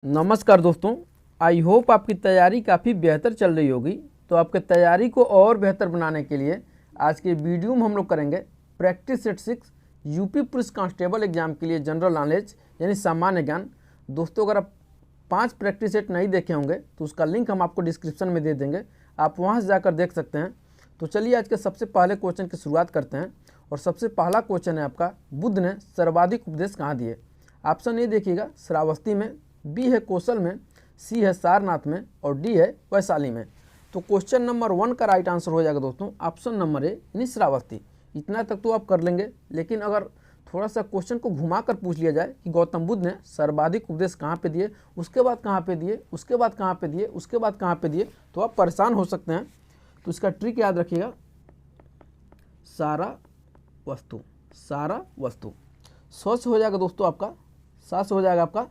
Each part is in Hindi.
नमस्कार दोस्तों, आई होप आपकी तैयारी काफ़ी बेहतर चल रही होगी। तो आपके तैयारी को और बेहतर बनाने के लिए आज के वीडियो में हम लोग करेंगे practice set 6 UP police constable exam के लिए जनरल नॉलेज यानी सामान्य ज्ञान। दोस्तों, अगर आप 5 प्रैक्टिस सेट नहीं देखे होंगे तो उसका लिंक हम आपको डिस्क्रिप्शन में दे देंगे, आप वहाँ से जाकर देख सकते हैं। तो चलिए आज के सबसे पहले क्वेश्चन की शुरुआत करते हैं। और सबसे पहला क्वेश्चन है आपका, बुद्ध ने सर्वाधिक उपदेश कहाँ दिए? ऑप्शन ए देखिएगा श्रावस्ती में, बी है कौशल में, सी है सारनाथ में और डी है वैशाली में। तो क्वेश्चन नंबर 1 का राइट आंसर हो जाएगा दोस्तों ऑप्शन नंबर ए यानी श्रावस्ती। इतना तक तो आप कर लेंगे, लेकिन अगर थोड़ा सा क्वेश्चन को घुमा कर पूछ लिया जाए कि गौतम बुद्ध ने सर्वाधिक उपदेश कहाँ पे दिए, उसके बाद कहाँ पे दिए, उसके बाद कहाँ पे दिए, उसके बाद कहाँ पे दिए, तो आप परेशान हो सकते हैं। तो इसका ट्रिक याद रखिएगा, सारा वस्तु, सारा वस्तु। स्वच्छ हो जाएगा दोस्तों आपका, सास हो जाएगा आपका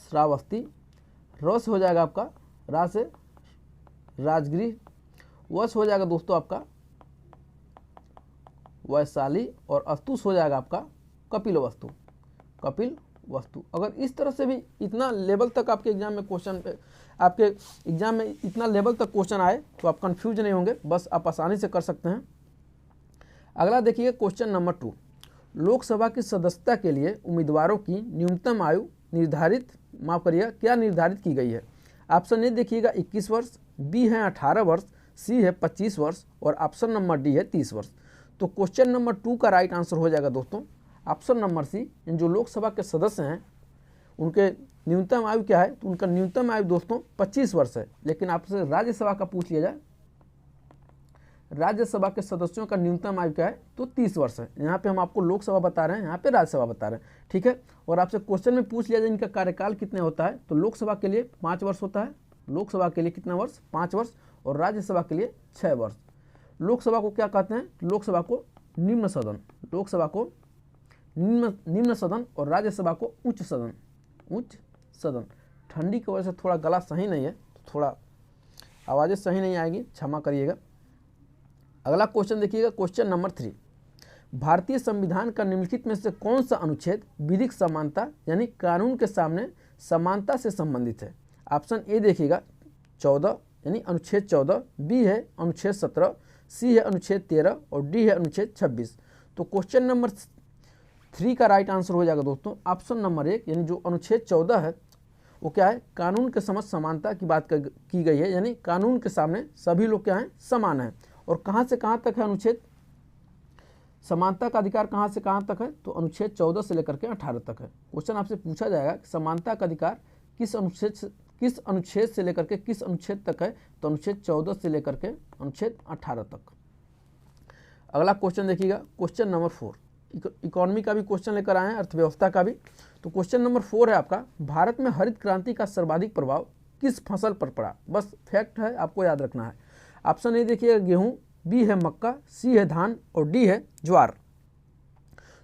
श्रावस्ती, रस हो जाएगा आपका रा से राजगृह, वश हो जाएगा दोस्तों आपका वैशाली और अस्तुष हो जाएगा आपका कपिल वस्तु, कपिल वस्तु। अगर इस तरह से भी इतना लेवल तक आपके एग्जाम में क्वेश्चन आपके एग्जाम में इतना लेवल तक क्वेश्चन आए तो आप कंफ्यूज नहीं होंगे, बस आप आसानी से कर सकते हैं। अगला देखिए क्वेश्चन नंबर 2, लोकसभा की सदस्यता के लिए उम्मीदवारों की न्यूनतम आयु निर्धारित क्या निर्धारित की गई है? ऑप्शन ए देखिएगा 21 वर्ष, बी है 18 वर्ष, सी है 25 वर्ष और ऑप्शन नंबर डी है 30 वर्ष। तो क्वेश्चन नंबर 2 का राइट आंसर हो जाएगा दोस्तों ऑप्शन नंबर सी। जो लोकसभा के सदस्य हैं उनके न्यूनतम आयु क्या है? तो उनका न्यूनतम आयु दोस्तों 25 वर्ष है। लेकिन आपसे राज्यसभा का पूछ लिया जाए, राज्यसभा के सदस्यों का न्यूनतम आयु क्या है? तो 30 वर्ष है। यहाँ पे हम आपको लोकसभा बता रहे हैं, यहाँ पे राज्यसभा बता रहे हैं, ठीक है। और आपसे क्वेश्चन में पूछ लिया जाए इनका कार्यकाल कितने होता है, तो लोकसभा के लिए 5 वर्ष होता है। लोकसभा के लिए कितना वर्ष? 5 वर्ष। और राज्यसभा के लिए 6 वर्ष। लोकसभा को क्या कहते हैं? लोकसभा को निम्न सदन, लोकसभा को निम्न सदन और राज्यसभा को उच्च सदन, उच्च सदन। ठंडी की वजह से थोड़ा गला सही नहीं है, तो थोड़ा आवाज़ें सही नहीं आएगी, क्षमा करिएगा। अगला क्वेश्चन देखिएगा क्वेश्चन नंबर 3, भारतीय संविधान का निम्नलिखित में से कौन सा अनुच्छेद विधिक समानता यानी कानून के सामने समानता से संबंधित है? ऑप्शन ए देखिएगा 14 यानी अनुच्छेद 14, बी है अनुच्छेद 17, सी है अनुच्छेद 13 और डी है अनुच्छेद 26। तो क्वेश्चन नंबर 3 का राइट आंसर हो जाएगा दोस्तों ऑप्शन नंबर 1 यानी जो अनुच्छेद 14 है वो क्या है? कानून के समक्ष समानता की बात की गई है, यानी कानून के सामने सभी लोग क्या हैं? समान हैं। और कहाँ से कहाँ तक है अनुच्छेद? समानता का अधिकार कहाँ से कहाँ तक है? तो अनुच्छेद 14 से लेकर के 18 तक है। क्वेश्चन आपसे पूछा जाएगा कि समानता का अधिकार किस अनुच्छेद से लेकर के किस अनुच्छेद तक है? तो अनुच्छेद 14 से लेकर के अनुच्छेद 18 तक। अगला क्वेश्चन देखिएगा क्वेश्चन नंबर 4, इकोनॉमी का भी क्वेश्चन लेकर आए हैं, अर्थव्यवस्था का भी। तो क्वेश्चन नंबर 4 है आपका, भारत में हरित क्रांति का सर्वाधिक प्रभाव किस फसल पर पड़ा? बस फैक्ट है, आपको याद रखना है। ऑप्शन ए देखिए गेहूं, बी है मक्का, सी है धान और डी है ज्वार।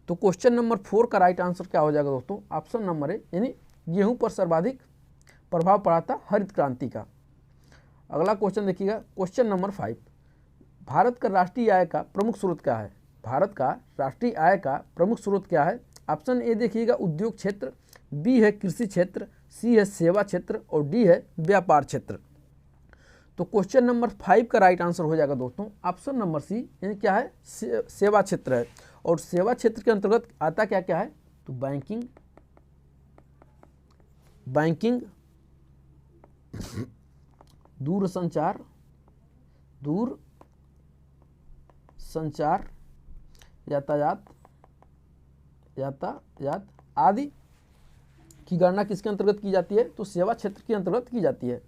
तो क्वेश्चन नंबर 4 का राइट आंसर क्या हो जाएगा दोस्तों? ऑप्शन नंबर ए यानी गेहूं पर सर्वाधिक प्रभाव पड़ा था हरित क्रांति का। अगला क्वेश्चन देखिएगा क्वेश्चन नंबर 5, भारत का राष्ट्रीय आय का प्रमुख स्रोत क्या है? भारत का राष्ट्रीय आय का प्रमुख स्रोत क्या है? ऑप्शन ए देखिएगा उद्योग क्षेत्र, बी है कृषि क्षेत्र, सी है सेवा क्षेत्र और डी है व्यापार क्षेत्र। तो क्वेश्चन नंबर 5 का राइट आंसर हो जाएगा दोस्तों ऑप्शन नंबर सी यानी क्या है? सेवा क्षेत्र है। और सेवा क्षेत्र के अंतर्गत आता क्या क्या है? तो बैंकिंग, दूरसंचार, यातायात आदि की गणना किसके अंतर्गत की जाती है? तो सेवा क्षेत्र के अंतर्गत की जाती है।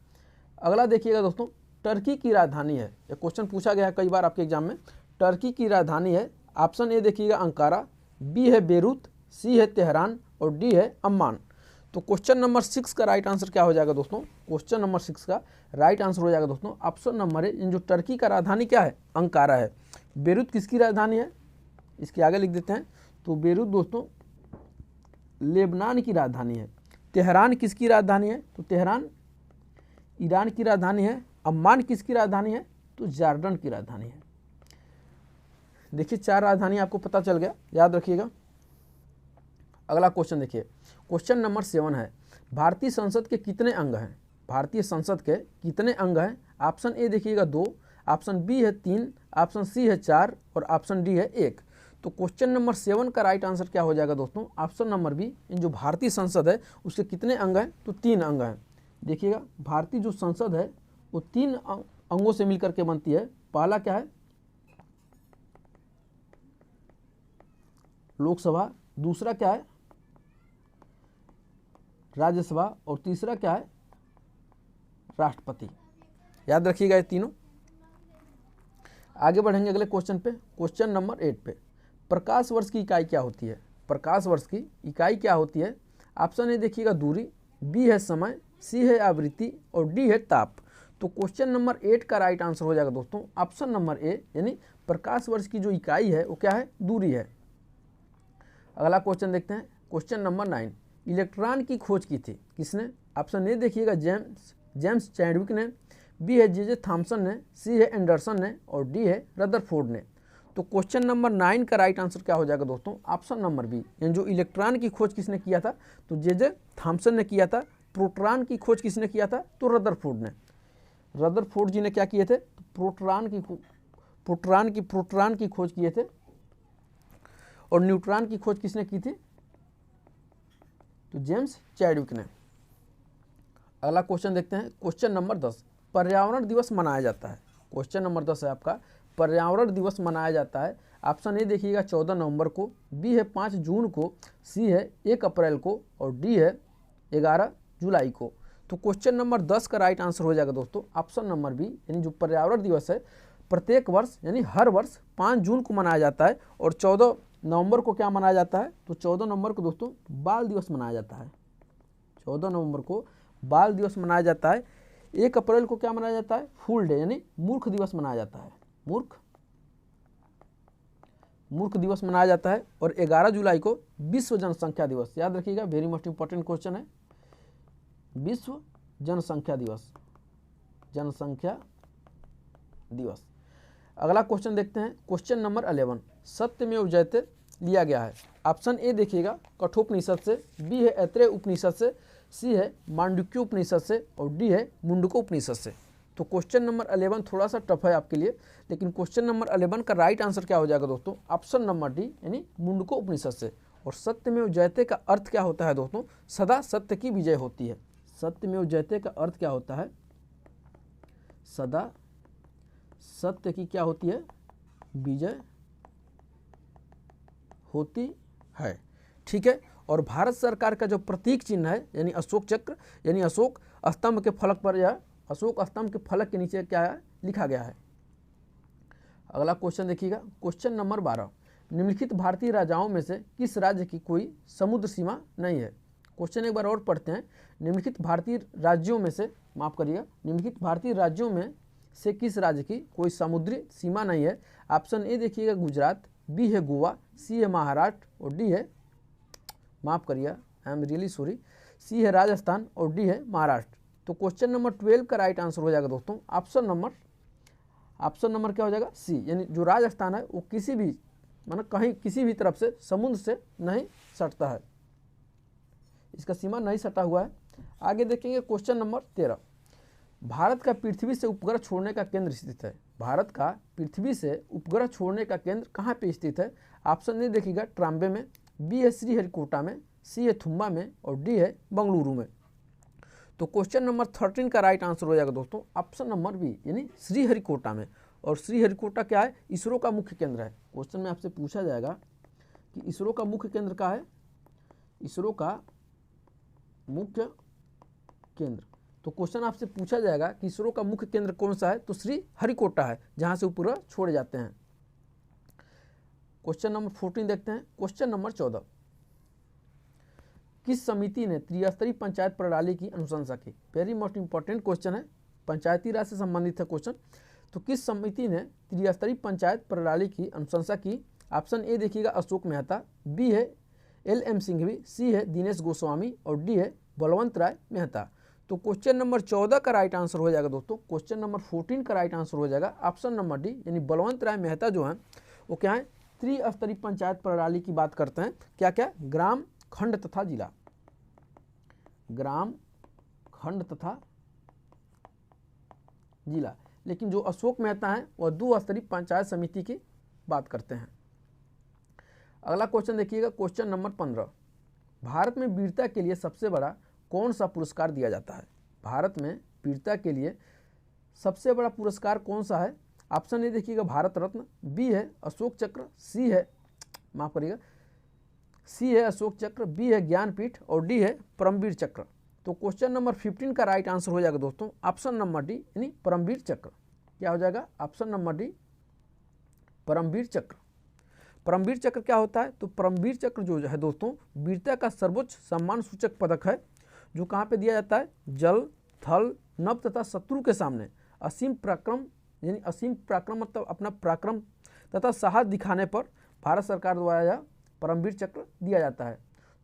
अगला देखिएगा दोस्तों, टर्की की राजधानी है, यह क्वेश्चन पूछा गया है कई बार आपके एग्जाम में। टर्की की राजधानी है, ऑप्शन ए देखिएगा अंकारा, बी है बेरूत, सी है तेहरान और डी है अम्मान। तो क्वेश्चन नंबर 6 का राइट आंसर क्या हो जाएगा दोस्तों? क्वेश्चन नंबर 6 का राइट आंसर हो जाएगा दोस्तों ऑप्शन नंबर ए, जो टर्की का राजधानी क्या है? अंकारा है। बेरूत किसकी राजधानी है? इसके आगे लिख देते हैं। तो बेरूत दोस्तों लेबनान की राजधानी है। तेहरान किसकी राजधानी है? तो तेहरान ईरान की राजधानी है। अम्मान किसकी राजधानी है? तो जॉर्डन की राजधानी है। देखिए 4 राजधानी आपको पता चल गया, याद रखिएगा। अगला क्वेश्चन देखिए, क्वेश्चन नंबर 7 है, भारतीय संसद के कितने अंग हैं? भारतीय संसद के कितने अंग हैं? ऑप्शन ए देखिएगा 2, ऑप्शन बी है 3, ऑप्शन सी है 4 और ऑप्शन डी है 1। तो क्वेश्चन नंबर 7 का राइट आंसर क्या हो जाएगा दोस्तों? Option number B. इन जो भारतीय संसद है उसके कितने अंग हैं? तो 3 अंग हैं। देखिएगा, भारतीय जो संसद है वो 3 अंगों से मिलकर के बनती है। पहला क्या है? लोकसभा, दूसरा क्या है? राज्यसभा, और तीसरा क्या है? राष्ट्रपति। याद रखिएगा ये तीनों। आगे बढ़ेंगे अगले क्वेश्चन पे, क्वेश्चन नंबर 8 पे। प्रकाश वर्ष की इकाई क्या होती है? प्रकाश वर्ष की इकाई क्या होती है? ऑप्शन ए देखिएगा दूरी, बी है समय, सी है आवृत्ति और डी है ताप। तो क्वेश्चन नंबर 8 का राइट आंसर हो जाएगा दोस्तों ऑप्शन नंबर ए, यानी प्रकाश वर्ष की जो इकाई है वो क्या है? दूरी है। अगला क्वेश्चन देखते हैं, क्वेश्चन नंबर 9। इलेक्ट्रॉन की खोज की थी किसने? ऑप्शन ए देखिएगा जेम्स चैडविक ने, बी है जे थॉमसन ने, सी है एंडरसन ने और डी है रदरफोर्ड ने। तो क्वेश्चन नंबर 9 का राइट आंसर क्या हो जाएगा दोस्तों? ऑप्शन नंबर बी, यानी जो इलेक्ट्रॉन की खोज किसने किया था? तो जे थॉमसन ने किया था। प्रोटॉन की खोज किसने किया था? तो रदरफोर्ड ने। रदरफोर्ड जी ने क्या किए थे? प्रोटॉन की खोज किए थे। और न्यूट्रॉन की खोज किसने की थी? तो जेम्स चैडविक ने। अगला क्वेश्चन देखते हैं, क्वेश्चन नंबर 10। पर्यावरण दिवस मनाया जाता है। क्वेश्चन नंबर 10 है आपका, पर्यावरण दिवस मनाया जाता है। ऑप्शन ए देखिएगा 14 नवंबर को, बी है 5 जून को, सी है 1 अप्रैल को और डी है 11 जुलाई को। तो क्वेश्चन नंबर 10 का राइट आंसर हो जाएगा दोस्तों ऑप्शन नंबर बी, यानी जो पर्यावरण दिवस है प्रत्येक वर्ष यानी हर वर्ष 5 जून को मनाया जाता है। और 14 नवंबर को क्या मनाया जाता है? तो 14 नवंबर को दोस्तों बाल दिवस मनाया जाता है। 14 नवंबर को बाल दिवस मनाया जाता है। 1 अप्रैल को क्या मनाया जाता है? फूल डे यानी मूर्ख दिवस मनाया जाता है। मूर्ख दिवस मनाया जाता है। और 11 जुलाई को विश्व जनसंख्या दिवस। याद रखिएगा, वेरी मोस्ट इंपॉर्टेंट क्वेश्चन है, विश्व जनसंख्या दिवस। अगला क्वेश्चन देखते हैं, क्वेश्चन नंबर 11। सत्यमेव जयते लिया गया है। ऑप्शन ए देखिएगा कठोपनिषद से, बी है ऐत्रेय उपनिषद से, सी है मांडुक्य उपनिषद से और डी है मुंडको उपनिषद से। तो क्वेश्चन नंबर 11 थोड़ा सा टफ है आपके लिए, लेकिन क्वेश्चन नंबर 11 का राइट आंसर क्या हो जाएगा दोस्तों? ऑप्शन नंबर डी, यानी मुंडको उपनिषद से। और सत्यमेव जयते का अर्थ क्या होता है दोस्तों? सदा सत्य की विजय होती है। सत्यमेव जयते का अर्थ क्या होता है? सदा सत्य की क्या होती है? विजय होती है। ठीक है। और भारत सरकार का जो प्रतीक चिन्ह है यानी अशोक चक्र, यानी अशोक स्तंभ के फलक पर या अशोक स्तंभ के फलक के नीचे क्या है? लिखा गया है। अगला क्वेश्चन देखिएगा, क्वेश्चन नंबर 12। निम्नलिखित भारतीय राजाओं में से किस राज्य की कोई समुद्र सीमा नहीं है? क्वेश्चन एक बार और पढ़ते हैं। निम्नलिखित भारतीय राज्यों में से, माफ करिएगा, निम्नलिखित भारतीय राज्यों में से किस राज्य की कोई समुद्री सीमा नहीं है? ऑप्शन ए देखिएगा गुजरात, बी है गोवा, सी है महाराष्ट्र और डी है, माफ करिएगा, आई एम रियली सॉरी, सी है राजस्थान और डी है महाराष्ट्र। तो क्वेश्चन नंबर 12 का राइट आंसर हो जाएगा दोस्तों ऑप्शन नंबर क्या हो जाएगा? सी, यानी जो राजस्थान है वो किसी भी मतलब कहीं किसी भी तरफ से समुद्र से नहीं सटता है, इसका सीमा नहीं सटा हुआ है। आगे देखेंगे क्वेश्चन नंबर 13। भारत का पृथ्वी से उपग्रह छोड़ने का केंद्र स्थित है। भारत का पृथ्वी से उपग्रह छोड़ने का केंद्र कहाँ पे स्थित है? ऑप्शन ए देखिएगा ट्राम्बे में, बी है श्रीहरिकोटा में, सी है थुम्बा में और डी है बंगलुरु में। तो क्वेश्चन नंबर 13 का राइट आंसर हो जाएगा दोस्तों ऑप्शन नंबर बी, यानी श्रीहरिकोटा में। और श्रीहरिकोटा क्या है? इसरो का मुख्य केंद्र है। क्वेश्चन में आपसे पूछा जाएगा कि इसरो का मुख्य केंद्र कहाँ है? इसरो का मुख्य केंद्र, तो क्वेश्चन आपसे पूछा जाएगा कि इसरो का मुख्य केंद्र कौन सा है? तो श्रीहरिकोटा है, जहां से उपग्रह छोड़े जाते हैं। क्वेश्चन नंबर 14 देखते हैं, क्वेश्चन नंबर 14। किस समिति ने त्रिस्तरीय पंचायत प्रणाली की अनुशंसा की? वेरी मोस्ट इंपॉर्टेंट क्वेश्चन है, पंचायती राज से संबंधित है क्वेश्चन। तो किस समिति ने त्रिस्तरीय पंचायत प्रणाली की अनुशंसा की? ऑप्शन ए देखिएगा अशोक मेहता, बी है LM सिंघवी, सी है दिनेश गोस्वामी और डी है बलवंत राय मेहता। तो क्वेश्चन नंबर 14 का राइट आंसर हो जाएगा दोस्तों क्वेश्चन नंबर 14 का राइट आंसर हो जाएगा ऑप्शन नंबर डी, यानी बलवंत राय मेहता जो है वो क्या है? त्रिस्तरीय पंचायत प्रणाली की बात करते हैं। क्या क्या? ग्राम, खंड तथा जिला, ग्राम, खंड तथा जिला। लेकिन जो अशोक मेहता हैं वह 2 स्तरीय पंचायत समिति की बात करते हैं। अगला क्वेश्चन देखिएगा, क्वेश्चन नंबर 15। भारत में वीरता के लिए सबसे बड़ा कौन सा पुरस्कार दिया जाता है? भारत में वीरता के लिए सबसे बड़ा पुरस्कार कौन सा है? ऑप्शन ए देखिएगा भारत रत्न, बी है अशोक चक्र, सी है, माफ करिएगा, सी है अशोक चक्र, बी है ज्ञानपीठ और डी है परमवीर चक्र। तो क्वेश्चन नंबर 15 का राइट आंसर हो जाएगा दोस्तों ऑप्शन नंबर डी, यानी परमवीर चक्र। क्या हो जाएगा? ऑप्शन नंबर डी, परमवीर चक्र। परमवीर चक्र क्या होता है? तो परमवीर चक्र जो है दोस्तों वीरता का सर्वोच्च सम्मान सूचक पदक है, जो कहाँ पे दिया जाता है? जल, थल, नभ तथा शत्रु के सामने असीम पराक्रम, यानी असीम पराक्रम मतलब अपना पराक्रम तथा साहस दिखाने पर भारत सरकार द्वारा यह परमवीर चक्र दिया जाता है।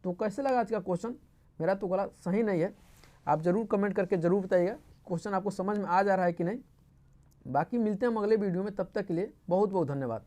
तो कैसे लगा आज का क्वेश्चन? मेरा तो गला सही नहीं है, आप ज़रूर कमेंट करके ज़रूर बताइएगा क्वेश्चन आपको समझ में आ जा रहा है कि नहीं। बाकी मिलते हैं हम अगले वीडियो में, तब तक के लिए बहुत बहुत धन्यवाद।